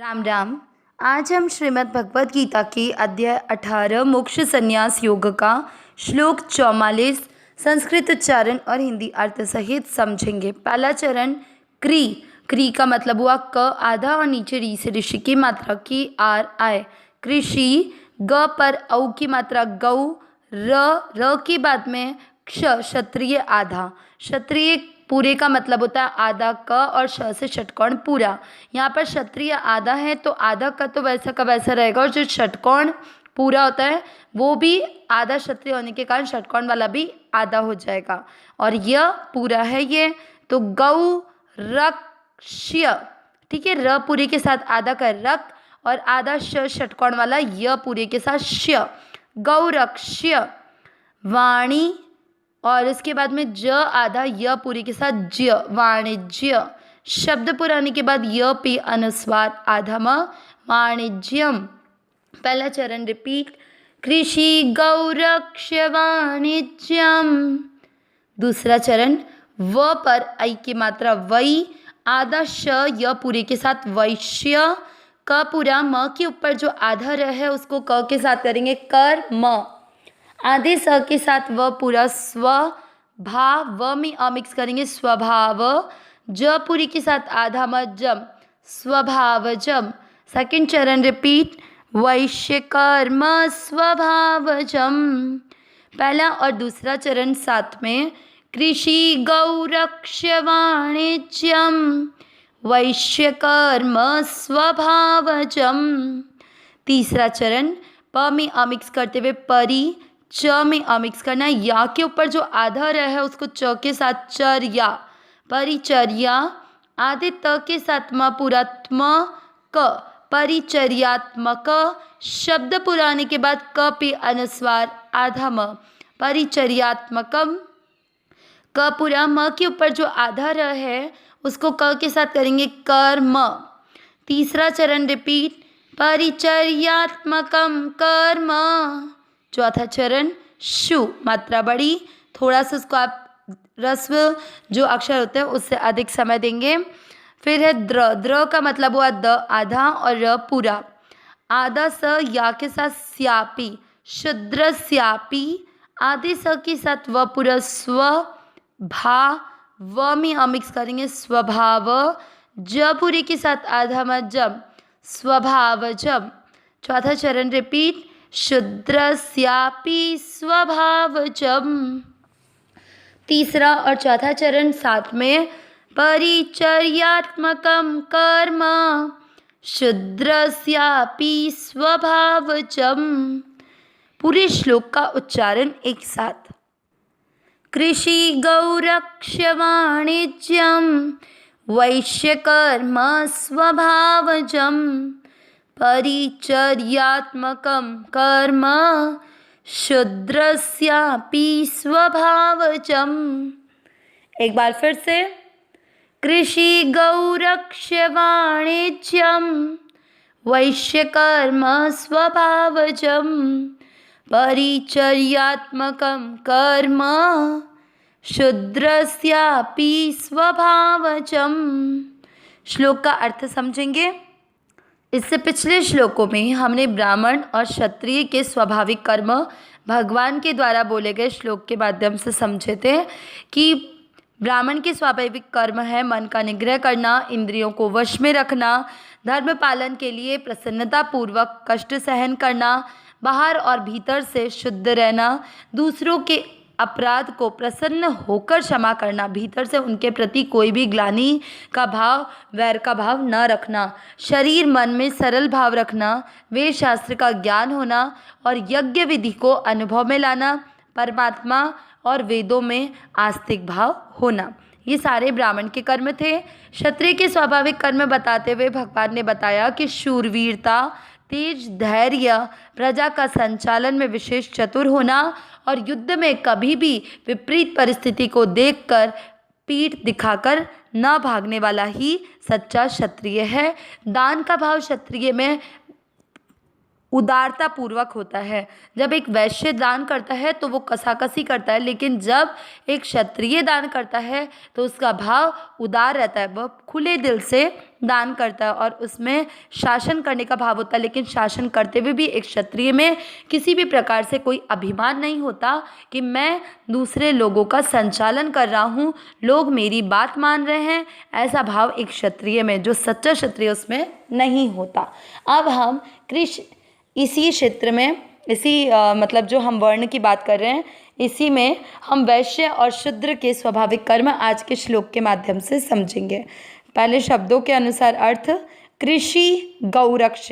राम राम। आज हम श्रीमद् भगवद गीता के अध्याय 18 मोक्ष संन्यास योग का श्लोक 44 संस्कृत उच्चारण और हिंदी अर्थ सहित समझेंगे। पहला चरण क्री। क्री का मतलब हुआ क आधा और नीचे री से ऋषि की मात्रा की आर आए। कृषि ग पर औ की मात्रा गौ। र की बाद में क्ष क्षत्रिय आधा। क्षत्रिय पूरे का मतलब होता है आधा क और श से षटकोण पूरा। यहाँ पर क्षत्रिय आधा है तो आधा का तो वैसा का वैसा रहेगा और जो षटकोण पूरा होता है वो भी आधा क्षत्रिय होने के कारण षटकोण वाला भी आधा हो जाएगा। और यह पूरा है ये तो गौ रक्ष्य। ठीक है, र पूरे के साथ आधा का रक और आधा श षटकोण वाला य पूरे के साथ ष्य। गौरक्ष्य वाणी और इसके बाद में ज आधा य पूरी के साथ ज्य वाणिज्य। शब्द पुराने के बाद य पे अनुस्वार आधा म वाणिज्यम। पहला चरण रिपीट। कृषि गौरक्ष्य वाणिज्यम। दूसरा चरण व पर ऐ की मात्रा वै आधा श य पूरे के साथ वैश्य। क पूरा म के ऊपर जो आधा र है उसको क के साथ करेंगे कर म। आधे स के साथ व पूरा स्व भा व में अ मिक्स करेंगे स्वभाव। ज पूरी के साथ आधा म जम स्वभावजम। सेकंड चरण रिपीट। वैश्य कर्म स्वभावजम। पहला और दूसरा चरण साथ में। कृषि गौरक्ष्य वाणिज्यम वैश्य कर्म स्वभावजम। तीसरा चरण प में अ मिक्स करते हुए परी च में अ मिक्स करना है। या के ऊपर जो आधा र है उसको च के साथ चर्या परिचर्या। आधे त के साथ म पूरा त्म क परिचर्यात्मक। शब्द पुराने के बाद क पे अनुस्वार आधा म परिचर्यात्मकम। क पूरा म के ऊपर जो आधा र है उसको क के साथ करेंगे कर्म। तीसरा चरण रिपीट। परिचर्यात्मकम कर्म। चौथा चरण शु मात्रा बड़ी, थोड़ा सा उसको आप रस्व जो अक्षर होते हैं उससे अधिक समय देंगे। फिर है द्र। द्र का मतलब हुआ द आधा और र पूरा। आधा स या के साथ स्यापी शुद्र स्यापी। आधे स के साथ व पूरा स्व भा व में हम मिक्स करेंगे स्वभाव। ज पूरे के साथ आधा म जम स्वभावजम। चौथा चरण रिपीट। शुद्रस्यापि स्वभावजम। तीसरा और चौथा चरण साथ में। परिचर्यात्मकम कर्म शूद्रस्यापि स्वभावजम। पूरे श्लोक का उच्चारण एक साथ। कृषि गौरक्ष्य वाणिज्यम वैश्य कर्म स्वभावजम परिचर्यात्मकम कर्म शूद्रस्यापि स्वभावजम। एक बार फिर से। कृषि गौरक्ष्य वाणिज्यम वैश्य कर्म स्वभावजम परिचर्यात्मकम कर्म शूद्रस्यापि स्वभावजम। श्लोक का अर्थ समझेंगे। इससे पिछले श्लोकों में हमने ब्राह्मण और क्षत्रिय के स्वाभाविक कर्म भगवान के द्वारा बोले गए श्लोक के माध्यम से समझे थे कि ब्राह्मण के स्वाभाविक कर्म है मन का निग्रह करना, इंद्रियों को वश में रखना, धर्म पालन के लिए प्रसन्नता पूर्वक कष्ट सहन करना, बाहर और भीतर से शुद्ध रहना, दूसरों के अपराध को प्रसन्न होकर क्षमा करना, भीतर से उनके प्रति कोई भी ग्लानि का भाव वैर का भाव न रखना, शरीर मन में सरल भाव रखना, वेद शास्त्र का ज्ञान होना और यज्ञ विधि को अनुभव में लाना, परमात्मा और वेदों में आस्तिक भाव होना, ये सारे ब्राह्मण के कर्म थे। क्षत्रिय के स्वाभाविक कर्म बताते हुए भगवान ने बताया कि शूरवीरता, तेज धैर्य, प्रजा का संचालन में विशेष चतुर होना और युद्ध में कभी भी विपरीत परिस्थिति को देखकर पीठ दिखाकर न भागने वाला ही सच्चा क्षत्रिय है। दान का भाव क्षत्रिय में उदारता पूर्वक होता है। जब एक वैश्य दान करता है तो वो कसाकसी करता है, लेकिन जब एक क्षत्रिय दान करता है तो उसका भाव उदार रहता है, वह खुले दिल से दान करता है और उसमें शासन करने का भाव होता है। लेकिन शासन करते हुए भी एक क्षत्रिय में किसी भी प्रकार से कोई अभिमान नहीं होता कि मैं दूसरे लोगों का संचालन कर रहा हूँ, लोग मेरी बात मान रहे हैं, ऐसा भाव एक क्षत्रिय में, जो सच्चा क्षत्रिय, उसमें नहीं होता। अब हम कृषि इसी क्षेत्र में मतलब जो हम वर्ण की बात कर रहे हैं, इसी में हम वैश्य और शूद्र के स्वाभाविक कर्म आज के श्लोक के माध्यम से समझेंगे। पहले शब्दों के अनुसार अर्थ, कृषि गौरक्ष।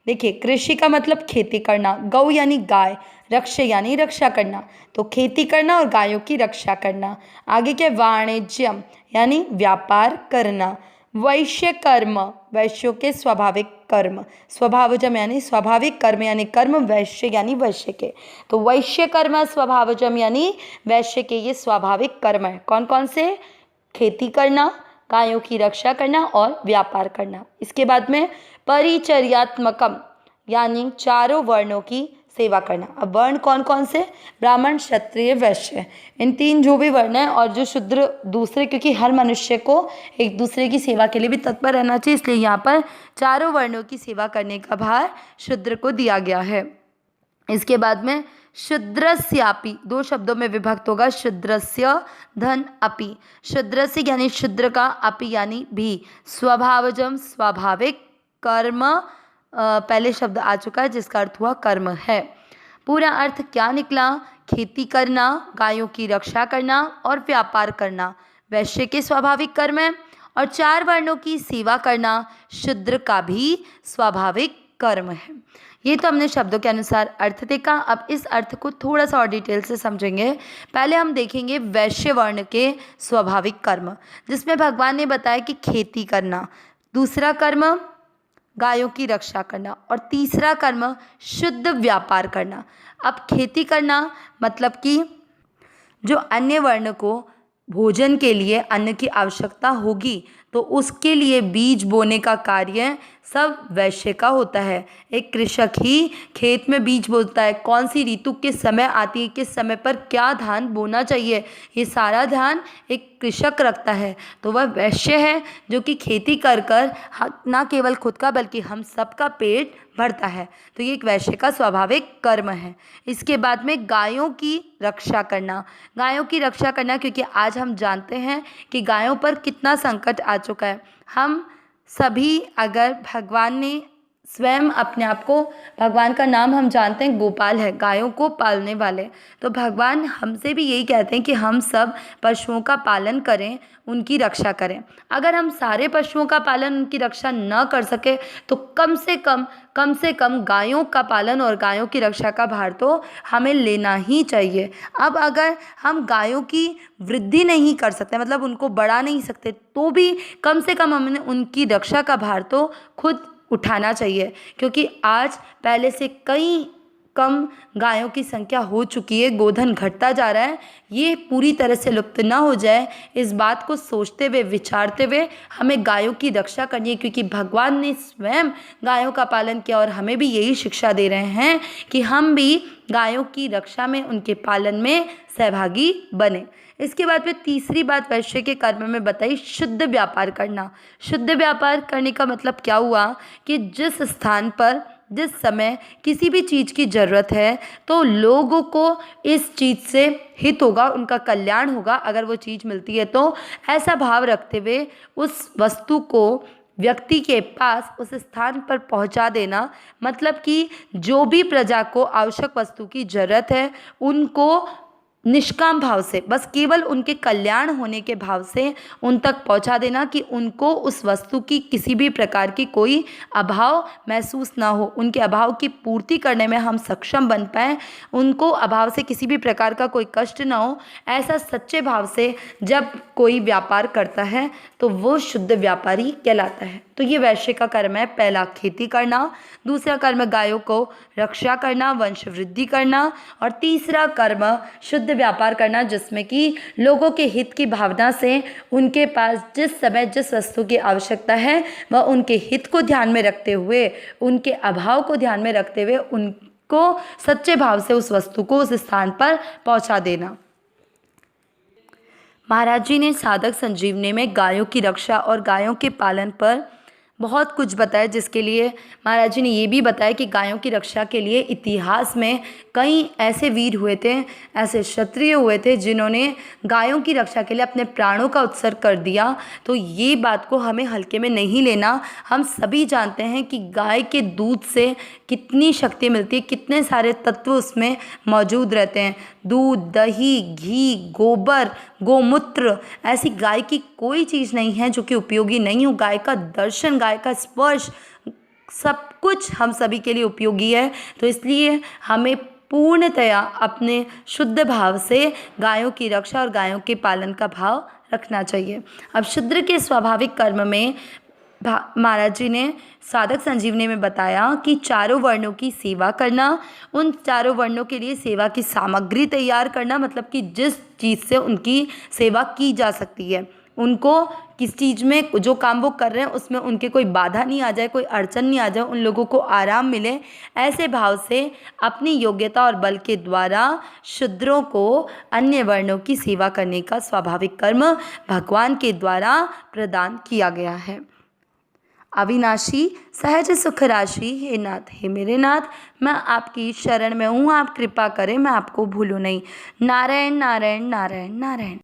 देखिए, कृषि का मतलब खेती करना, गौ यानी गाय, रक्ष यानी रक्षा करना, तो खेती करना और गायों की रक्षा करना। आगे क्या, वाणिज्यम यानी व्यापार करना। वैश्य कर्म, वैश्यों के स्वाभाविक कर्म। स्वभावजम यानी स्वाभाविक कर्म, यानी कर्म वैश्य यानी वैश्य के। तो वैश्य कर्म स्वभावजम यानी वैश्य के ये स्वाभाविक कर्म है। कौन कौन से? खेती करना, गायों की रक्षा करना और व्यापार करना। इसके बाद में परिचर्यात्मकम यानी चारों वर्णों की सेवा करना। अब वर्ण कौन कौन से? ब्राह्मण, क्षत्रिय, वैश्य, इन तीन जो भी वर्ण हैं, और जो शूद्र दूसरे, क्योंकि हर मनुष्य को एक दूसरे की सेवा के लिए भी तत्पर रहना चाहिए, इसलिए यहाँ पर चारों वर्णों की सेवा करने का भार शूद्र को दिया गया है। इसके बाद में शूद्रस्यापि, दो शब्दों में विभक्त होगा, शूद्रस्य धन अपि। शूद्रस्य यानी शूद्र का, अपि यानी भी, स्वभावजम स्वाभाविक, कर्म पहले शब्द आ चुका है जिसका अर्थ हुआ कर्म है। पूरा अर्थ क्या निकला? खेती करना, गायों की रक्षा करना और व्यापार करना वैश्य के स्वाभाविक कर्म है, और चार वर्णों की सेवा करना शूद्र का भी स्वाभाविक कर्म है। ये तो हमने शब्दों के अनुसार अर्थ देखा। अब इस अर्थ को थोड़ा सा और डिटेल से समझेंगे। पहले हम देखेंगे वैश्य वर्ण के स्वाभाविक कर्म, जिसमें भगवान ने बताया कि खेती करना, दूसरा कर्म गायों की रक्षा करना, और तीसरा कर्म शुद्ध व्यापार करना। अब खेती करना मतलब कि जो अन्य वर्ण को भोजन के लिए अन्न की आवश्यकता होगी, तो उसके लिए बीज बोने का कार्य सब वैश्य का होता है। एक कृषक ही खेत में बीज बोता है, कौन सी ऋतु किस समय आती है, किस समय पर क्या धान बोना चाहिए, ये सारा ध्यान एक कृषक रखता है। तो वह वैश्य है जो कि खेती कर कर ना केवल खुद का बल्कि हम सबका पेट भरता है। तो ये एक वैश्य का स्वाभाविक कर्म है। इसके बाद में गायों की रक्षा करना, गायों की रक्षा करना, क्योंकि आज हम जानते हैं कि गायों पर कितना संकट आ चुका है। हम सभी, अगर भगवान ने स्वयं अपने आप को, भगवान का नाम हम जानते हैं गोपाल है, गायों को पालने वाले, तो भगवान हमसे भी यही कहते हैं कि हम सब पशुओं का पालन करें, उनकी रक्षा करें। अगर हम सारे पशुओं का पालन, उनकी रक्षा न कर सके तो कम से कम गायों का पालन और गायों की रक्षा का भार तो हमें लेना ही चाहिए। अब अगर हम गायों की वृद्धि नहीं कर सकते, मतलब उनको बढ़ा नहीं सकते, तो भी कम से कम हमें उनकी रक्षा का भार तो खुद उठाना चाहिए, क्योंकि आज पहले से कई कम गायों की संख्या हो चुकी है, गोधन घटता जा रहा है। ये पूरी तरह से लुप्त ना हो जाए, इस बात को सोचते हुए, विचारते हुए हमें गायों की रक्षा करनी है, क्योंकि भगवान ने स्वयं गायों का पालन किया और हमें भी यही शिक्षा दे रहे हैं कि हम भी गायों की रक्षा में, उनके पालन में सहभागी बने। इसके बाद में तीसरी बात वैश्य के कर्म में बताई, शुद्ध व्यापार करना। शुद्ध व्यापार करने का मतलब क्या हुआ कि जिस स्थान पर जिस समय किसी भी चीज़ की ज़रूरत है, तो लोगों को इस चीज़ से हित होगा, उनका कल्याण होगा अगर वो चीज़ मिलती है तो, ऐसा भाव रखते हुए उस वस्तु को व्यक्ति के पास, उस स्थान पर पहुंचा देना। मतलब कि जो भी प्रजा को आवश्यक वस्तु की ज़रूरत है, उनको निष्काम भाव से, बस केवल उनके कल्याण होने के भाव से उन तक पहुंचा देना, कि उनको उस वस्तु की किसी भी प्रकार की कोई अभाव महसूस ना हो, उनके अभाव की पूर्ति करने में हम सक्षम बन पाएँ, उनको अभाव से किसी भी प्रकार का कोई कष्ट ना हो। ऐसा सच्चे भाव से जब कोई व्यापार करता है तो वो शुद्ध व्यापारी कहलाता है। तो ये वैश्य का कर्म है। पहला खेती करना, दूसरा कर्म गायों को रक्षा करना, वंश वृद्धि करना, और तीसरा कर्म शुद्ध शुद्ध व्यापार करना जिसमें कि लोगों के हित की भावना से उनके पास जिस समय जिस वस्तु की आवश्यकता है वह उनके हित को ध्यान में रखते हुए, उनके अभाव को ध्यान में रखते हुए उनको सच्चे भाव से उस वस्तु को उस स्थान पर पहुंचा देना। महाराज जी ने साधक संजीवनी में गायों की रक्षा और गायों के पालन पर बहुत कुछ बताया, जिसके लिए महाराज जी ने ये भी बताया कि गायों की रक्षा के लिए इतिहास में कई ऐसे वीर हुए थे, ऐसे क्षत्रिय हुए थे जिन्होंने गायों की रक्षा के लिए अपने प्राणों का उत्सर्ग कर दिया। तो ये बात को हमें हल्के में नहीं लेना। हम सभी जानते हैं कि गाय के दूध से कितनी शक्ति मिलती है, कितने सारे तत्व उसमें मौजूद रहते हैं। दूध, दही, घी, गोबर, गोमूत्र, ऐसी गाय की कोई चीज़ नहीं है जो कि उपयोगी नहीं हो। गाय का दर्शन, गाय का स्पर्श, सब कुछ हम सभी के लिए उपयोगी है। तो इसलिए हमें पूर्णतया अपने शुद्ध भाव से गायों की रक्षा और गायों के पालन का भाव रखना चाहिए। अब शूद्र के स्वाभाविक कर्म में महाराज जी ने साधक संजीवनी में बताया कि चारों वर्णों की सेवा करना, उन चारों वर्णों के लिए सेवा की सामग्री तैयार करना, मतलब कि जिस चीज़ से उनकी सेवा की जा सकती है, उनको किस चीज़ में जो काम वो कर रहे हैं उसमें उनके कोई बाधा नहीं आ जाए, कोई अड़चन नहीं आ जाए, उन लोगों को आराम मिले, ऐसे भाव से अपनी योग्यता और बल के द्वारा शूद्रों को अन्य वर्णों की सेवा करने का स्वाभाविक कर्म भगवान के द्वारा प्रदान किया गया है। अविनाशी सहज सुख राशि हे नाथ, हे मेरे नाथ, मैं आपकी शरण में हूँ, आप कृपा करें, मैं आपको भूलूँ नहीं। नारायण नारायण नारायण नारायण।